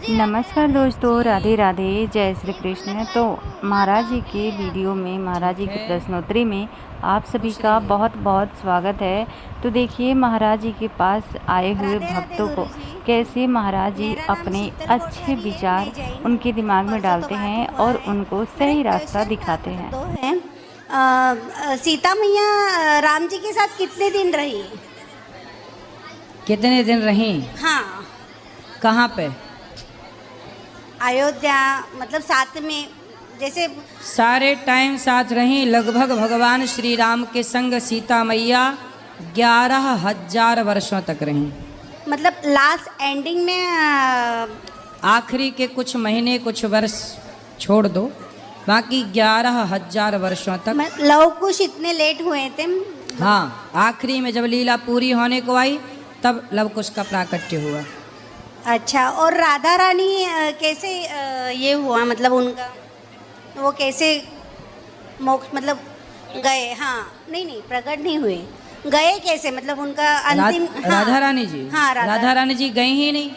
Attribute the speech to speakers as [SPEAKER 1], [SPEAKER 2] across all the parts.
[SPEAKER 1] नमस्कार दोस्तों, राधे राधे, जय श्री कृष्ण। तो महाराज जी के वीडियो में, महाराज जी की प्रश्नोत्तरी में आप सभी का बहुत बहुत स्वागत है। तो देखिए महाराज जी के पास आए हुए भक्तों को कैसे महाराज जी अपने अच्छे विचार उनके दिमाग में डालते हैं और उनको सही रास्ता दिखाते हैं।
[SPEAKER 2] सीता मैया राम जी के साथ कितने दिन रही?
[SPEAKER 3] कितने दिन रही?
[SPEAKER 2] हाँ,
[SPEAKER 3] कहाँ पे?
[SPEAKER 2] अयोध्या, मतलब साथ में, जैसे
[SPEAKER 3] सारे टाइम साथ रही। लगभग भगवान श्री राम के संग सीता मैया 11,000 वर्षों तक रही।
[SPEAKER 2] मतलब लास्ट एंडिंग में
[SPEAKER 3] आखिरी के कुछ महीने कुछ वर्ष छोड़ दो, बाकी 11,000 वर्षों तक।
[SPEAKER 2] लव कुश इतने लेट हुए थे।
[SPEAKER 3] हाँ, आखिरी में जब लीला पूरी होने को आई तब लव कुश का प्राकट्य हुआ।
[SPEAKER 2] अच्छा, और राधा रानी कैसे ये हुआ, मतलब उनका वो कैसे मोक्ष, मतलब गए? हाँ, नहीं प्रकट नहीं हुए, गए कैसे, मतलब उनका अंतिम।
[SPEAKER 3] राधा रानी जी?
[SPEAKER 2] हाँ,
[SPEAKER 3] राधा रानी जी गई ही नहीं।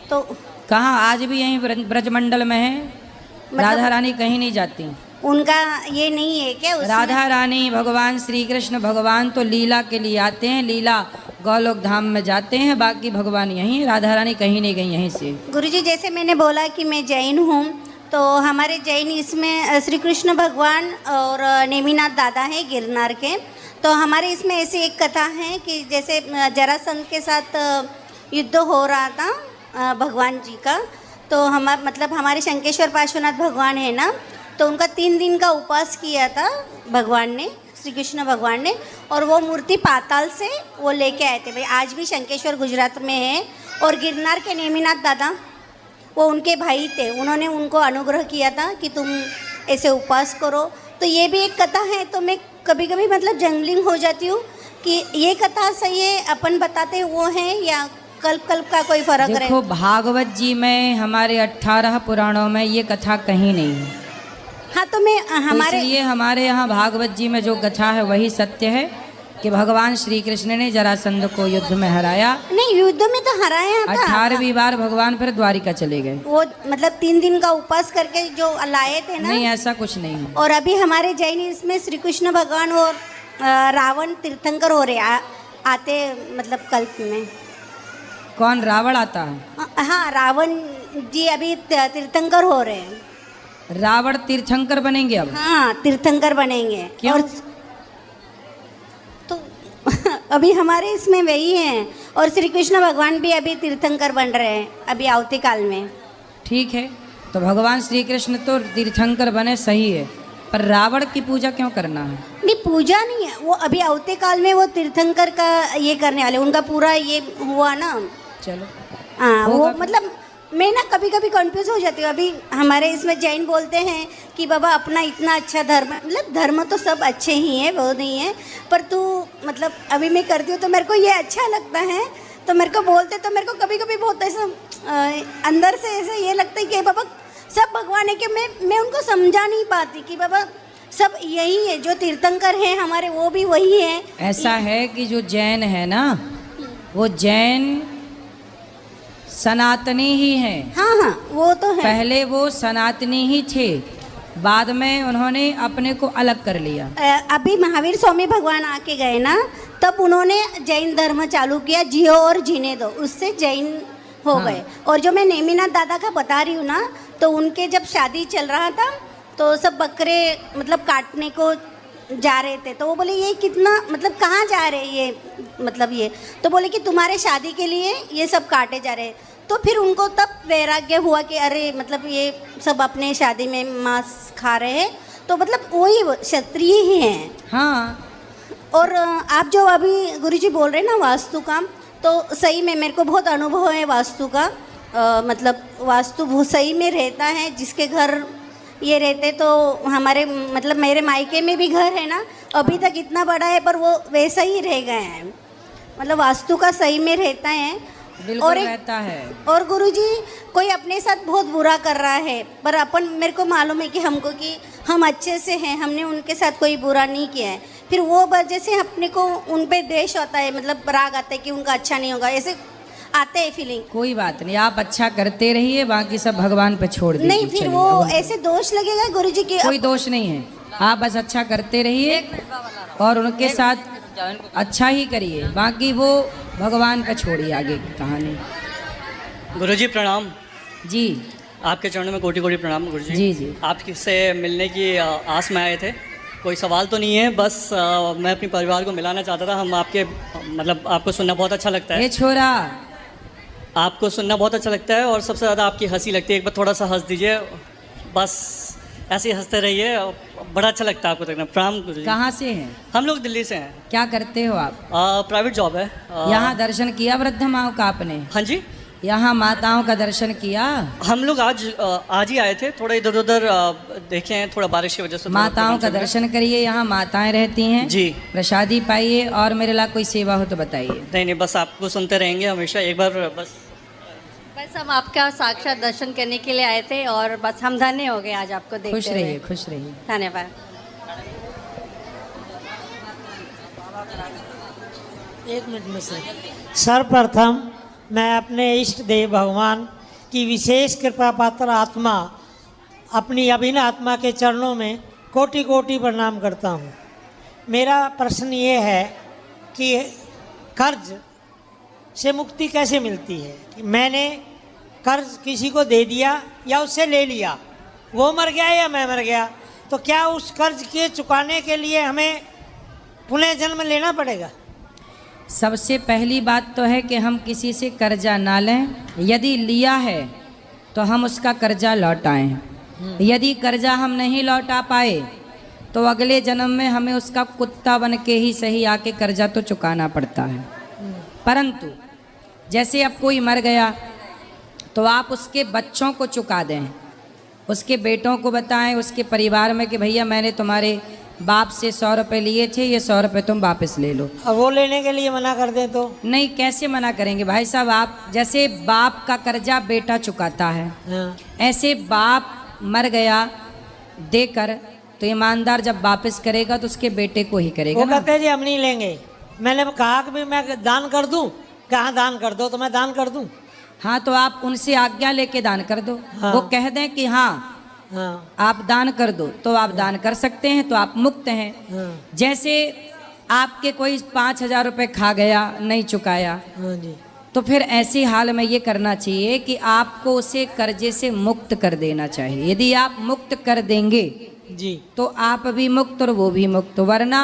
[SPEAKER 2] तो
[SPEAKER 3] कहाँ, आज भी यहीं ब्रजमंडल में है।
[SPEAKER 2] मतलब
[SPEAKER 3] राधा रानी कहीं नहीं जाती।
[SPEAKER 2] उनका ये नहीं है क्या उसमें?
[SPEAKER 3] राधा रानी, भगवान श्री कृष्ण भगवान तो लीला के लिए आते हैं, लीला गौलोक धाम में जाते हैं, बाकी भगवान यहीं। राधा रानी कहीं नहीं गई यहीं से।
[SPEAKER 2] गुरुजी, जैसे मैंने बोला कि मैं जैन हूँ, तो हमारे जैन इसमें श्री कृष्ण भगवान और नेमिनाथ दादा हैं गिरनार के। तो हमारे इसमें ऐसी एक कथा है कि जैसे जरासंध के साथ युद्ध हो रहा था भगवान जी का, तो मतलब हमारे शंकेश्वर पार्श्वनाथ भगवान है ना, तो उनका 3 दिन का उपवास किया था भगवान ने, श्री कृष्ण भगवान ने, और वो मूर्ति पाताल से वो लेके आए थे। भाई आज भी शंकेश्वर गुजरात में है, और गिरनार के नेमिनाथ दादा वो उनके भाई थे, उन्होंने उनको अनुग्रह किया था कि तुम ऐसे उपवास करो। तो ये भी एक कथा है। तो मैं कभी कभी मतलब जंगलिंग हो जाती हूँ कि ये कथा सही है, अपन बताते वो हैं, या कल्प का कोई फर्क है?
[SPEAKER 3] देखो, भागवत जी में, हमारे 18 पुराणों में ये कथा कहीं नहीं है।
[SPEAKER 2] हाँ, तो मैं
[SPEAKER 3] हमारे यहाँ भागवत जी में जो कथा है वही सत्य है कि भगवान श्री कृष्ण ने जरासंध को युद्ध में हराया।
[SPEAKER 2] नहीं, युद्ध में तो हराया था।
[SPEAKER 3] 18वीं बार भगवान फिर द्वारिका चले गए।
[SPEAKER 2] वो मतलब 3 दिन का उपवास करके जो लाए थे ना।
[SPEAKER 3] नहीं, ऐसा कुछ नहीं है।
[SPEAKER 2] और अभी हमारे जैन इसमें श्री कृष्ण भगवान और रावण तीर्थंकर हो रहे आते, मतलब कल्प में।
[SPEAKER 3] कौन? रावण आता है?
[SPEAKER 2] हाँ, रावण जी अभी तीर्थंकर हो रहे हैं।
[SPEAKER 3] रावण तीर्थंकर बनेंगे अब?
[SPEAKER 2] हाँ, तीर्थंकर बनेंगे।
[SPEAKER 3] क्यों?
[SPEAKER 2] और तो अभी हमारे इसमें वही है, और श्री कृष्ण भगवान भी अभी तीर्थंकर बन रहे हैं अभी आवती काल में।
[SPEAKER 3] ठीक है, तो भगवान श्री कृष्ण तो तीर्थंकर बने, सही है, पर रावण की पूजा क्यों करना है?
[SPEAKER 2] नहीं, पूजा नहीं है, वो अभी आवते काल में वो तीर्थंकर का ये करने वाले, उनका पूरा ये हुआ ना।
[SPEAKER 3] चलो,
[SPEAKER 2] हाँ, वो मतलब मैं ना कभी कभी कंफ्यूज हो जाती हूँ। अभी हमारे इसमें जैन बोलते हैं कि बाबा अपना इतना अच्छा धर्म, मतलब धर्म तो सब अच्छे ही हैं, वो नहीं है, पर तू मतलब अभी मैं करती हूँ तो मेरे को ये अच्छा लगता है, तो मेरे को बोलते, तो मेरे को कभी कभी बहुत ऐसा अंदर से ऐसे ये लगता है कि बाबा सब भगवान है, कि मैं उनको समझा नहीं पाती कि बाबा सब यही है, जो तीर्थंकर हैं हमारे वो भी वही है।
[SPEAKER 3] ऐसा है कि जो जैन है ना, वो जैन सनातनी ही हैं।
[SPEAKER 2] हाँ, वो तो है।
[SPEAKER 3] पहले वो सनातनी ही थे, बाद में उन्होंने अपने को अलग कर लिया।
[SPEAKER 2] अभी महावीर स्वामी भगवान आके गए ना, तब उन्होंने जैन धर्म चालू किया, जियो और जीने दो, उससे जैन हो गए। और जो मैं नेमिनाथ दादा का बता रही हूँ ना, तो उनके जब शादी चल रहा था तो सब बकरे मतलब काटने को जा रहे थे, तो वो बोले ये कितना, मतलब कहाँ जा रहे ये, मतलब ये, तो बोले कि तुम्हारे शादी के लिए ये सब काटे जा रहे। तो फिर उनको तब वैराग्य हुआ कि अरे मतलब ये सब अपने शादी में मांस खा रहे हैं, तो मतलब वही क्षत्रिय ही हैं।
[SPEAKER 3] हाँ,
[SPEAKER 2] और आप जो अभी गुरुजी बोल रहे हैं ना वास्तु का, तो सही में मेरे को बहुत अनुभव है वास्तु का। मतलब वास्तु बहुत सही में रहता है, जिसके घर ये रहते, तो हमारे मतलब मेरे मायके में भी घर है ना, अभी तक इतना बड़ा है पर वो वैसा ही रह गए हैं, मतलब वास्तु का सही में रहता है।
[SPEAKER 3] बिल्कुल रहता है।
[SPEAKER 2] और गुरुजी, कोई अपने साथ बहुत बुरा कर रहा है, पर अपन, मेरे को मालूम है कि हमको कि हम अच्छे से हैं, हमने उनके साथ कोई बुरा नहीं किया है, फिर वो वजह से अपने को उन पे द्वेष होता है, मतलब राग आता है कि उनका अच्छा नहीं होगा। ऐसे आते हैं फीलिंग।
[SPEAKER 3] कोई बात नहीं, आप अच्छा करते रहिए, बाकी सब भगवान पे छोड़ दीजिए।
[SPEAKER 2] नहीं, फिर वो ऐसे दोष लगेगा गुरुजी की?
[SPEAKER 3] कोई दोष नहीं है, आप बस अच्छा करते रहिए और उनके साथ अच्छा ही करिए, बाकी वो भगवान पे छोड़िए आगे की कहानी।
[SPEAKER 4] गुरुजी प्रणाम।
[SPEAKER 3] जी
[SPEAKER 4] आपके चरणों में कोटि कोटि प्रणाम गुरुजी।
[SPEAKER 3] जी जी।
[SPEAKER 4] आपसे मिलने की आस में आए थे। कोई सवाल तो नहीं है, बस मैं अपने परिवार को मिलाना चाहता था। हम आपके मतलब आपको सुनना बहुत अच्छा लगता है।
[SPEAKER 3] ये छोरा,
[SPEAKER 4] आपको सुनना बहुत अच्छा लगता है और सबसे ज़्यादा आपकी हंसी लगती है। एक बार थोड़ा सा हंस दीजिए, बस ऐसे ही हंसते रहिए, बड़ा अच्छा लगता है आपको देखना। प्रणाम गुरुजी।
[SPEAKER 3] कहाँ से हैं?
[SPEAKER 4] हम लोग दिल्ली से हैं।
[SPEAKER 3] क्या करते हो आप?
[SPEAKER 4] प्राइवेट जॉब है।
[SPEAKER 3] यहाँ दर्शन किया वृद्ध माओ का आपने?
[SPEAKER 4] हाँ जी,
[SPEAKER 3] यहाँ माताओं का दर्शन किया?
[SPEAKER 4] हम लोग आज ही आए थे, थोड़ा इधर उधर देखे हैं, थोड़ा बारिश की वजह से।
[SPEAKER 3] माताओं का दर्शन करिए, यहाँ माताएं रहती हैं
[SPEAKER 4] जी।
[SPEAKER 3] प्रसादी पाइए और मेरे ला कोई सेवा हो तो बताइए।
[SPEAKER 4] नहीं, बस आपको सुनते रहेंगे हमेशा। एक बार बस
[SPEAKER 5] हम आपका साक्षात दर्शन करने के लिए आए थे और बस हम धन्य हो गए आज आपको देखते हुए।
[SPEAKER 3] खुश रहिए, खुश रहिए।
[SPEAKER 5] धन्यवाद।
[SPEAKER 6] एक मिनट में सर्वप्रथम मैं अपने इष्ट देव भगवान की विशेष कृपा पात्र आत्मा अपनी अभिन्न आत्मा के चरणों में कोटि कोटि प्रणाम करता हूँ। मेरा प्रश्न ये है कि कर्ज से मुक्ति कैसे मिलती है? मैंने कर्ज किसी को दे दिया या उससे ले लिया, वो मर गया या मैं मर गया, तो क्या उस कर्ज के चुकाने के लिए हमें पुनः जन्म लेना पड़ेगा?
[SPEAKER 3] सबसे पहली बात तो है कि हम किसी से कर्जा ना लें। यदि लिया है तो हम उसका कर्जा लौटाएं। यदि कर्जा हम नहीं लौटा पाए तो अगले जन्म में हमें उसका कुत्ता बन के ही सही आके कर्जा तो चुकाना पड़ता है। परंतु जैसे अब कोई मर गया तो आप उसके बच्चों को चुका दें, उसके बेटों को बताएं, उसके परिवार में कि भैया मैंने तुम्हारे बाप से 100 रुपये लिए थे, ये 100 रुपये तुम वापस ले लो।
[SPEAKER 6] अब वो लेने के लिए मना कर दें तो?
[SPEAKER 3] नहीं, कैसे मना करेंगे भाई साहब? आप जैसे बाप का कर्जा बेटा चुकाता है,
[SPEAKER 6] हाँ।
[SPEAKER 3] ऐसे बाप मर गया देकर तो ईमानदार जब वापस करेगा तो उसके बेटे को ही करेगा
[SPEAKER 6] वो
[SPEAKER 3] ना।
[SPEAKER 6] कहते हैं जी हम नहीं लेंगे। मैंने कहा कि भी मैं दान कर दूं, कहाँ दान कर दो, तो मैं दान कर दूं।
[SPEAKER 3] हाँ, तो आप उनसे आज्ञा लेके दान कर दो।
[SPEAKER 6] हाँ।
[SPEAKER 3] वो कह दें कि हाँ आप दान कर दो तो आप दान कर सकते हैं, तो आप मुक्त हैं। जैसे आपके कोई 5,000 रुपये खा गया, नहीं चुकाया,
[SPEAKER 6] जी।
[SPEAKER 3] तो फिर ऐसे हाल में ये करना चाहिए कि आपको उसे कर्जे से मुक्त कर देना चाहिए। यदि आप मुक्त कर देंगे
[SPEAKER 6] जी
[SPEAKER 3] तो आप भी मुक्त और वो भी मुक्त, वरना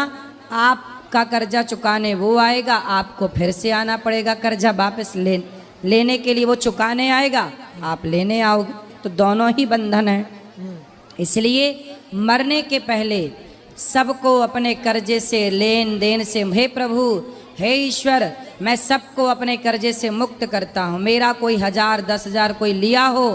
[SPEAKER 3] आपका कर्जा चुकाने वो आएगा, आपको फिर से आना पड़ेगा कर्जा वापस लेने के लिए। वो चुकाने आएगा, आप लेने आओगे, तो दोनों ही बंधन है। इसलिए मरने के पहले सबको अपने कर्जे से, लेन देन से, हे प्रभु, हे ईश्वर, मैं सबको अपने कर्जे से मुक्त करता हूँ। मेरा कोई 1,000 10,000 कोई लिया हो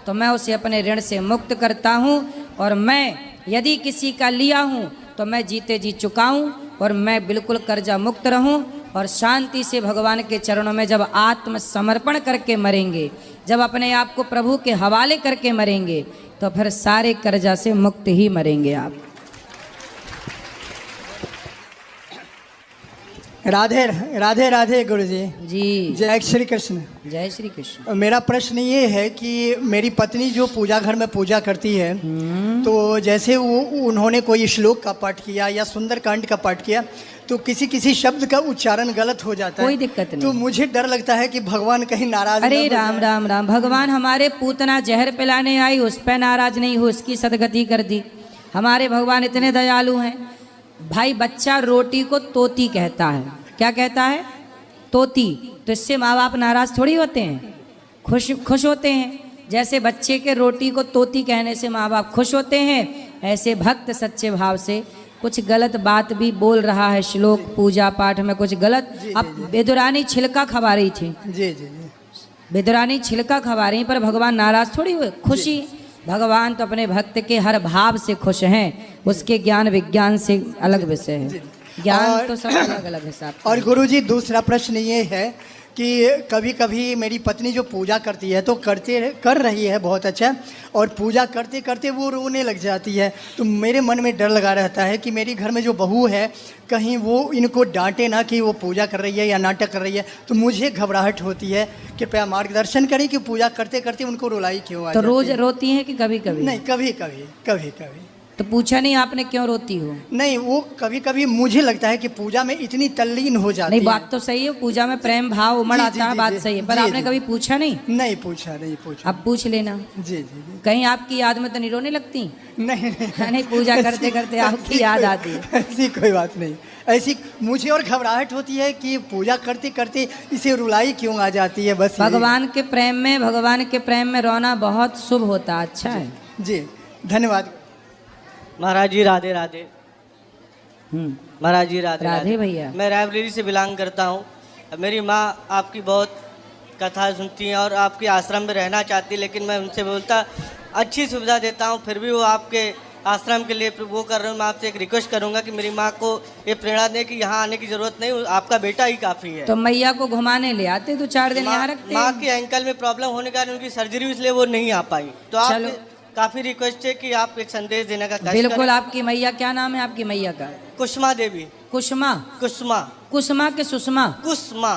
[SPEAKER 3] तो मैं उसे अपने ऋण से मुक्त करता हूँ, और मैं यदि किसी का लिया हूँ तो मैं जीते जी चुकाऊँ और मैं बिल्कुल कर्जा मुक्त रहूँ और शांति से भगवान के चरणों में जब आत्मसमर्पण करके मरेंगे, जब अपने आप को प्रभु के हवाले करके मरेंगे, तो फिर सारे कर्जा से मुक्त ही मरेंगे आप।
[SPEAKER 7] राधे राधे राधे गुरुजी।
[SPEAKER 3] जी,
[SPEAKER 7] जय श्री कृष्ण।
[SPEAKER 3] जय श्री कृष्ण।
[SPEAKER 7] मेरा प्रश्न ये है कि मेरी पत्नी जो पूजा घर में पूजा करती है, तो जैसे वो उन्होंने कोई श्लोक का पाठ किया या सुंदरकांड का पाठ किया तो किसी किसी शब्द का उच्चारण गलत हो जाता है।
[SPEAKER 3] कोई दिक्कत नहीं।
[SPEAKER 7] तो मुझे डर लगता है कि भगवान कहीं नाराज
[SPEAKER 3] अरे
[SPEAKER 7] न हो
[SPEAKER 3] राम
[SPEAKER 7] जाए।
[SPEAKER 3] राम राम, भगवान हमारे पूतना जहर पिलाने आई, उस पर नाराज नहीं हो, उसकी सदगति कर दी। हमारे भगवान इतने दयालु हैं। भाई, बच्चा रोटी को तोती कहता है। क्या कहता है? तोती। तो इससे माँ बाप नाराज थोड़ी होते हैं, खुश होते हैं। जैसे बच्चे के रोटी को तोती कहने से माँ बाप खुश होते हैं, ऐसे भक्त सच्चे भाव से कुछ गलत बात भी बोल रहा है, श्लोक पूजा पाठ में कुछ गलत। अब बेदुरानी छिलका खवा रही थी,
[SPEAKER 7] जी जी जी।
[SPEAKER 3] बेदुरानी छिलका खवा रही, पर भगवान नाराज थोड़ी हुए, खुशी। भगवान तो अपने भक्त के हर भाव से खुश हैं, उसके ज्ञान विज्ञान से अलग विषय है। ज्ञान तो सब अलग अलग है साहब।
[SPEAKER 7] और गुरुजी दूसरा प्रश्न ये है कि कभी कभी मेरी पत्नी जो पूजा करती है तो कर रही है बहुत अच्छा, और पूजा करते करते वो रोने लग जाती है। तो मेरे मन में डर लगा रहता है कि मेरी घर में जो बहू है कहीं वो इनको डांटे ना कि वो पूजा कर रही है या नाटक कर रही है। तो मुझे घबराहट होती है। कृपया मार्गदर्शन करें कि पूजा करते करते उनको रुलाई क्यों आ
[SPEAKER 3] तो
[SPEAKER 7] जाती
[SPEAKER 3] रोज
[SPEAKER 7] है?
[SPEAKER 3] रोती हैं कि कभी कभी?
[SPEAKER 7] नहीं, कभी कभी कभी कभी।
[SPEAKER 3] तो पूछा नहीं आपने क्यों रोती हो?
[SPEAKER 7] नहीं, वो कभी कभी मुझे लगता है कि पूजा में इतनी तल्लीन हो जाती
[SPEAKER 3] नहीं,
[SPEAKER 7] है।
[SPEAKER 3] बात तो सही है, पूजा में प्रेम भाव उमड़
[SPEAKER 7] जी,
[SPEAKER 3] आता
[SPEAKER 7] जी,
[SPEAKER 3] है,
[SPEAKER 7] जी,
[SPEAKER 3] बात
[SPEAKER 7] जी,
[SPEAKER 3] सही है, पर
[SPEAKER 7] जी,
[SPEAKER 3] आपने
[SPEAKER 7] जी।
[SPEAKER 3] कभी पूछा नहीं?
[SPEAKER 7] नहीं पूछा।
[SPEAKER 3] अब पूछ लेना।
[SPEAKER 7] जी जी जी।
[SPEAKER 3] कहीं आपकी याद में तो नहीं रोने लगती?
[SPEAKER 7] नहीं
[SPEAKER 3] नहीं, पूजा करते करते आपकी याद आती है।
[SPEAKER 7] ऐसी कोई बात नहीं। ऐसी मुझे और घबराहट होती है कि पूजा करते करते इसे रुलाई क्यों आ जाती है। बस यही।
[SPEAKER 3] भगवान के प्रेम में रोना बहुत शुभ होता, अच्छा है।
[SPEAKER 7] जी, धन्यवाद
[SPEAKER 8] महाराज जी। राधे राधे। महाराज जी राधे
[SPEAKER 3] राधे भैया।
[SPEAKER 8] मैं रायबरेली से बिलोंग करता हूँ। मेरी माँ आपकी बहुत कथा सुनती हैं और आपके आश्रम में रहना चाहती है, लेकिन मैं उनसे बोलता अच्छी सुविधा देता हूँ, फिर भी वो आपके आश्रम के लिए वो कर रहे हूँ। मैं आपसे एक रिक्वेस्ट करूँगा कि मेरी माँ को ये प्रेरणा दें कि यहाँ आने की ज़रूरत नहीं, आपका बेटा ही काफ़ी है।
[SPEAKER 3] तो मैया को घुमाने ले आते तो 4 दिन यहाँ रखते।
[SPEAKER 8] माँ के एंकल में प्रॉब्लम होने के कारण उनकी सर्जरी हुई, इसलिए वो नहीं आ पाई। तो आप
[SPEAKER 3] चलो।
[SPEAKER 8] काफ़ी रिक्वेस्ट है कि आप एक संदेश देने का कष्ट
[SPEAKER 3] बिल्कुल।
[SPEAKER 8] करें।
[SPEAKER 3] आपकी मैया, क्या नाम है आपकी मैया का?
[SPEAKER 8] कुसुमा देवी।
[SPEAKER 3] कुसुमा?
[SPEAKER 8] कुसुमा।
[SPEAKER 3] कुसुमा के सुषमा?
[SPEAKER 8] कुसुमा।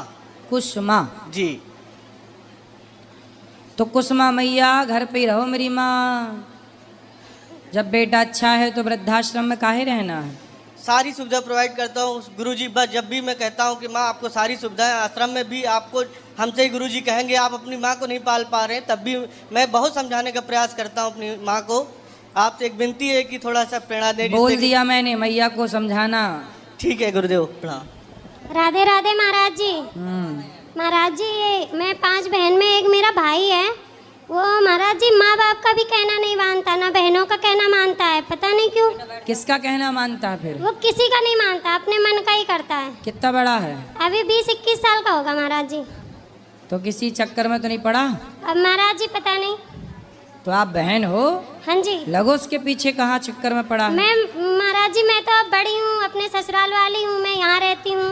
[SPEAKER 3] कुसुमा
[SPEAKER 8] जी।
[SPEAKER 3] तो कुसुमा मैया घर पे ही रहो मेरी माँ। जब बेटा अच्छा है तो वृद्धाश्रम में काहे रहना है?
[SPEAKER 8] सारी सुविधा प्रोवाइड करता हूँ गुरुजी। बस जब भी मैं कहता हूँ कि माँ आपको सारी सुविधाएं, आश्रम में भी आपको हमसे ही गुरुजी कहेंगे आप अपनी माँ को नहीं पाल पा रहे हैं, तब भी मैं बहुत समझाने का प्रयास करता हूँ अपनी माँ को। आपसे एक विनती है कि थोड़ा सा प्रेरणा दे।
[SPEAKER 3] बोल दिया मैंने, मैया को समझाना।
[SPEAKER 8] ठीक है गुरुदेव, प्रणाम।
[SPEAKER 9] राधे राधे महाराज जी। महाराज जी, ये मैं 5 बहन में एक मेरा भाई है, वो महाराज जी माँ बाप का भी कहना नहीं मानता, ना बहनों का कहना मानता है, पता नहीं क्यों।
[SPEAKER 3] किसका कहना मानता है फिर?
[SPEAKER 9] वो किसी का नहीं मानता, अपने मन का ही करता है।
[SPEAKER 3] कितना बड़ा है?
[SPEAKER 9] अभी 20-21 साल का होगा महाराज जी।
[SPEAKER 3] तो किसी चक्कर में तो नहीं पड़ा?
[SPEAKER 9] अब महाराज जी पता नहीं।
[SPEAKER 3] तो आप बहन हो?
[SPEAKER 9] हाँ जी।
[SPEAKER 3] लगो उसके पीछे कहाँ चक्कर में पड़ा है?
[SPEAKER 9] मैं महाराज जी, मैं तो अब बड़ी हूँ, अपने ससुराल वाली हूँ, मैं यहाँ रहती हूँ।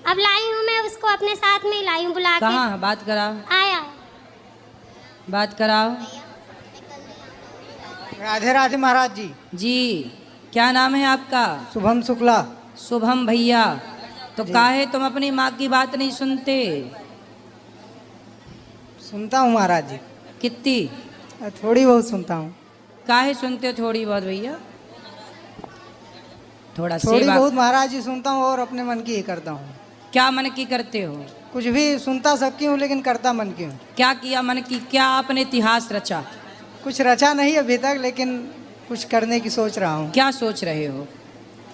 [SPEAKER 9] अब लाई हूँ मैं उसको अपने साथ में ही लाई हूँ बुला के।
[SPEAKER 3] कहाँ? बात कराओ,
[SPEAKER 9] आया।
[SPEAKER 3] बात कराओ।
[SPEAKER 6] राधे राधे महाराज जी।
[SPEAKER 3] जी, क्या नाम है आपका?
[SPEAKER 6] शुभम शुक्ला।
[SPEAKER 3] शुभम भैया। तो काहे तुम अपनी माँ की बात नहीं सुनते?
[SPEAKER 6] सुनता हूँ महाराज जी,
[SPEAKER 3] कितनी?
[SPEAKER 6] थोड़ी बहुत सुनता हूँ।
[SPEAKER 3] काहे सुनते हो थोड़ी बहुत भैया? थोड़ा
[SPEAKER 6] थोड़ी
[SPEAKER 3] सेवा।
[SPEAKER 6] बहुत महाराज जी सुनता हूँ और अपने मन की ही करता हूँ।
[SPEAKER 3] क्या मन की करते हो?
[SPEAKER 6] कुछ भी सुनता सबकी हूँ लेकिन करता मन की हूँ।
[SPEAKER 3] क्या किया मन की? क्या आपने इतिहास रचा?
[SPEAKER 6] कुछ रचा नहीं अभी तक, लेकिन कुछ करने की सोच रहा हूँ।
[SPEAKER 3] क्या सोच रहे हो?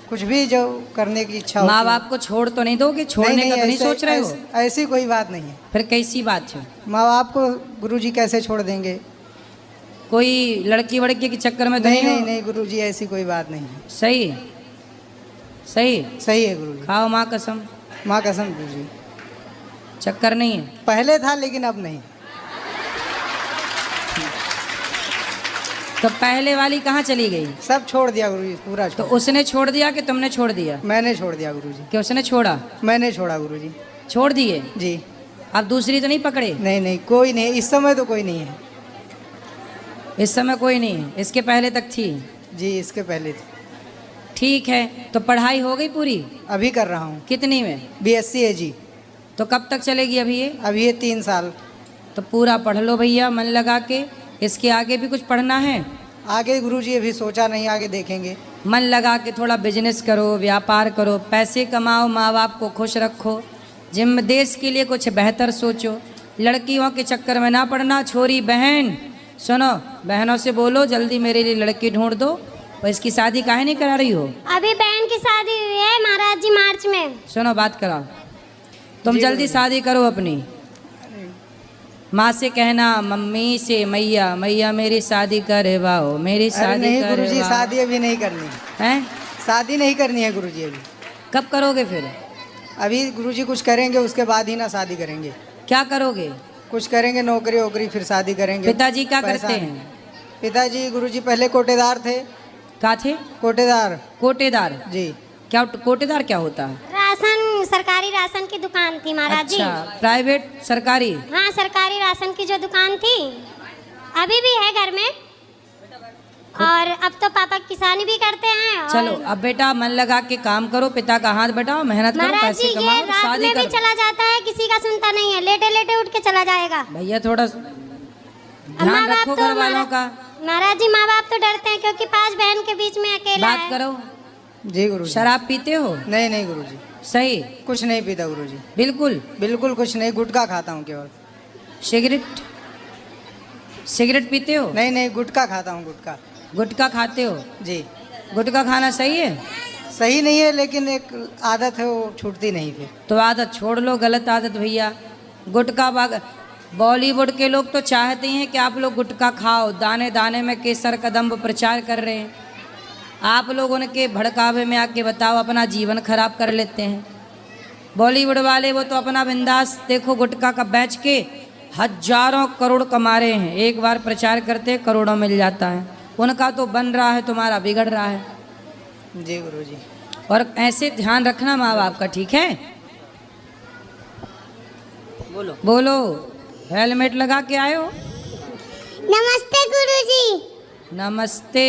[SPEAKER 6] कुछ भी जो करने की इच्छा होती
[SPEAKER 3] माँ
[SPEAKER 6] है।
[SPEAKER 3] बाप को छोड़ तो नहीं दोगे? छोड़ने का तो नहीं सोच रहे हो?
[SPEAKER 6] ऐसी कोई बात नहीं है।
[SPEAKER 3] फिर कैसी बात है?
[SPEAKER 6] माँ बाप को गुरुजी कैसे छोड़ देंगे?
[SPEAKER 3] कोई लड़की वड़की के चक्कर में तो
[SPEAKER 6] नहीं
[SPEAKER 3] नहीं
[SPEAKER 6] नहीं
[SPEAKER 3] हो?
[SPEAKER 6] नहीं गुरुजी, ऐसी कोई बात नहीं है।
[SPEAKER 3] सही सही।
[SPEAKER 6] सही है गुरुजी,
[SPEAKER 3] खाओ माँ कसम,
[SPEAKER 6] माँ कसम गुरुजी।
[SPEAKER 3] चक्कर नहीं है।
[SPEAKER 6] पहले था लेकिन अब नहीं।
[SPEAKER 3] तो पहले वाली कहाँ चली गई?
[SPEAKER 6] सब छोड़ दिया गुरुजी, पूरा
[SPEAKER 3] तो
[SPEAKER 6] छोड़।
[SPEAKER 3] उसने छोड़ दिया कि तुमने छोड़ दिया?
[SPEAKER 6] मैंने छोड़ दिया गुरुजी।
[SPEAKER 3] कि उसने छोड़ा?
[SPEAKER 6] मैंने छोड़ा गुरुजी।
[SPEAKER 3] छोड़ दिए?
[SPEAKER 6] जी।
[SPEAKER 3] अब दूसरी तो नहीं पकड़े?
[SPEAKER 6] नहीं नहीं, कोई नहीं, इस समय तो कोई नहीं है।
[SPEAKER 3] इस समय कोई नहीं है, इसके पहले तक थी?
[SPEAKER 6] जी, इसके पहले थी।
[SPEAKER 3] ठीक है। तो पढ़ाई हो गई पूरी?
[SPEAKER 6] अभी कर रहा हूँ।
[SPEAKER 3] कितनी में?
[SPEAKER 6] BSc AG।
[SPEAKER 3] तो कब तक चलेगी अभी ये?
[SPEAKER 6] अभी ये 3 साल।
[SPEAKER 3] तो पूरा पढ़ लो भैया मन लगा के। इसके आगे भी कुछ पढ़ना है?
[SPEAKER 6] आगे गुरुजी अभी सोचा नहीं, आगे देखेंगे।
[SPEAKER 3] मन लगा के थोड़ा बिजनेस करो, व्यापार करो, पैसे कमाओ, माँ बाप को खुश रखो, जिम देश के लिए कुछ बेहतर सोचो। लड़कियों के चक्कर में ना पड़ना। छोरी बहन सुनो, बहनों से बोलो जल्दी मेरे लिए लड़की ढूंढ दो। और इसकी शादी काहे नहीं करा रही हो?
[SPEAKER 9] अभी बहन की शादी हुई है महाराज जी मार्च में।
[SPEAKER 3] सुनो बात कराओ, तुम जल्दी शादी करो अपनी। माँ से कहना, मम्मी से, मैया मैया मेरी शादी करवाओ, मेरी
[SPEAKER 6] अरे
[SPEAKER 3] शादी
[SPEAKER 6] नहीं गुरुजी,
[SPEAKER 3] करवाओ।
[SPEAKER 6] शादी अभी नहीं करनी है।
[SPEAKER 3] हैं?
[SPEAKER 6] शादी नहीं करनी है गुरुजी अभी।
[SPEAKER 3] कब करोगे फिर?
[SPEAKER 6] अभी गुरुजी कुछ करेंगे, उसके बाद ही ना शादी करेंगे।
[SPEAKER 3] क्या करोगे?
[SPEAKER 6] कुछ करेंगे, नौकरी वोकरी, फिर शादी करेंगे।
[SPEAKER 3] पिताजी क्या
[SPEAKER 6] पैसा
[SPEAKER 3] करते
[SPEAKER 6] नहीं।
[SPEAKER 3] हैं?
[SPEAKER 6] पिताजी गुरुजी पहले कोटेदार थे।
[SPEAKER 3] क्या थे?
[SPEAKER 6] कोटेदार।
[SPEAKER 3] कोटेदार।
[SPEAKER 6] जी।
[SPEAKER 3] क्या कोटेदार क्या होता है?
[SPEAKER 9] राशन सरकारी राशन की दुकान थी महाराज जी।
[SPEAKER 3] अच्छा, प्राइवेट सरकारी?
[SPEAKER 9] हाँ, सरकारी राशन की जो दुकान थी अभी भी है घर में, और अब तो पापा किसानी भी करते हैं। और
[SPEAKER 3] चलो अब बेटा मन लगा के काम करो, पिता का हाथ बटाओ, मेहनत करो,
[SPEAKER 9] महाराज जी
[SPEAKER 3] पैसे
[SPEAKER 9] ये
[SPEAKER 3] कमाओ,
[SPEAKER 9] रात
[SPEAKER 3] शादी
[SPEAKER 9] में भी
[SPEAKER 3] करो।
[SPEAKER 9] चला जाता है, किसी का सुनता नहीं है, लेटे लेटे उठ के चला जाएगा।
[SPEAKER 3] भैया थोड़ा
[SPEAKER 9] अब
[SPEAKER 3] ध्यान रखो घर वालों का।
[SPEAKER 9] महाराज जी माँ बाप तो डरते हैं क्योंकि 5 बहन के बीच में अकेला
[SPEAKER 3] बात
[SPEAKER 9] है।
[SPEAKER 3] करो।
[SPEAKER 7] जी गुरुजी।
[SPEAKER 3] शराब पीते हो?
[SPEAKER 7] नहीं नहीं गुरुजी,
[SPEAKER 3] सही?
[SPEAKER 7] कुछ नहीं पीता गुरुजी,
[SPEAKER 3] बिल्कुल?
[SPEAKER 7] बिल्कुल कुछ नहीं, गुटखा खाता हूँ केवल।
[SPEAKER 3] सिगरेट? सिगरेट पीते हो?
[SPEAKER 7] नहीं नहीं, गुटखा खाता हूँ, गुटखा।
[SPEAKER 3] गुटखा खाते हो?
[SPEAKER 7] जी।
[SPEAKER 3] गुटखा खाना सही है?
[SPEAKER 7] सही नहीं है, लेकिन एक आदत है, वो छूटती नहीं फिर।
[SPEAKER 3] तो आदत छोड़ लो, गलत आदत भैया। गुटखा बॉलीवुड के लोग तो चाहते हैं कि आप लोग गुटखा खाओ, दाने दाने में केसर कदम्ब प्रचार कर रहे हैं। आप लोग उनके भड़कावे में आके बताओ, अपना जीवन खराब कर लेते हैं। बॉलीवुड वाले वो तो अपना बिंदास देखो गुटखा का बेच के हजारों करोड़ कमा रहे हैं, एक बार प्रचार करते करोड़ों मिल जाता है। उनका तो बन रहा है, तुम्हारा बिगड़ रहा है।
[SPEAKER 7] जी गुरुजी।
[SPEAKER 3] और ऐसे ध्यान रखना माँ बाप का, ठीक है? बोलो बोलो। हेलमेट लगा के आए हो?
[SPEAKER 9] नमस्ते गुरुजी।
[SPEAKER 3] नमस्ते।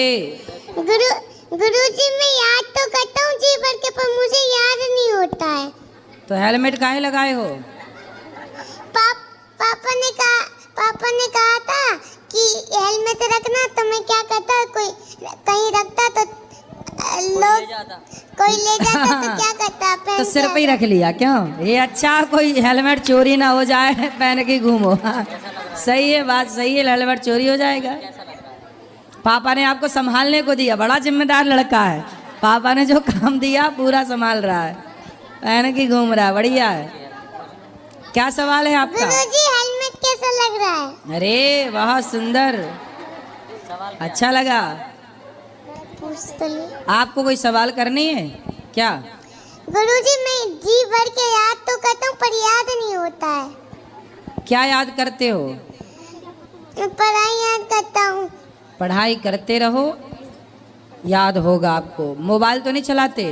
[SPEAKER 9] गुरुजी मैं याद तो करता हूँ जी भर के, पर मुझे याद नहीं होता है।
[SPEAKER 3] तो हेलमेट काहे लगाए हो?
[SPEAKER 9] पापा ने कहा था कि हेलमेट रखना, तो मैं क्या करता, कोई कहीं रखता तो कोई ले जाता तो क्या करता,
[SPEAKER 3] तो सिर पे ही रख लिया क्यों? ये अच्छा, कोई हेलमेट चोरी ना हो जाए, पहन के घूमो। सही है, बात सही है, हेलमेट चोरी हो जाएगा। पापा ने आपको संभालने को दिया, बड़ा जिम्मेदार लड़का है। पापा ने जो काम दिया पूरा संभाल रहा है, पहन के घूम रहा है, बढ़िया है। क्या सवाल है आपका?
[SPEAKER 9] गुरुजी हेलमेट कैसा लग रहा है?
[SPEAKER 3] अरे बहुत सुंदर, अच्छा लगा। आपको कोई सवाल करनी है क्या?
[SPEAKER 9] गुरुजी मैं जी भर के याद तो करता हूँ, पर याद नहीं होता है।
[SPEAKER 3] क्या याद करते हो?
[SPEAKER 9] पढ़ाई याद करता हूँ।
[SPEAKER 3] पढ़ाई करते रहो, याद होगा आपको। मोबाइल तो नहीं चलाते?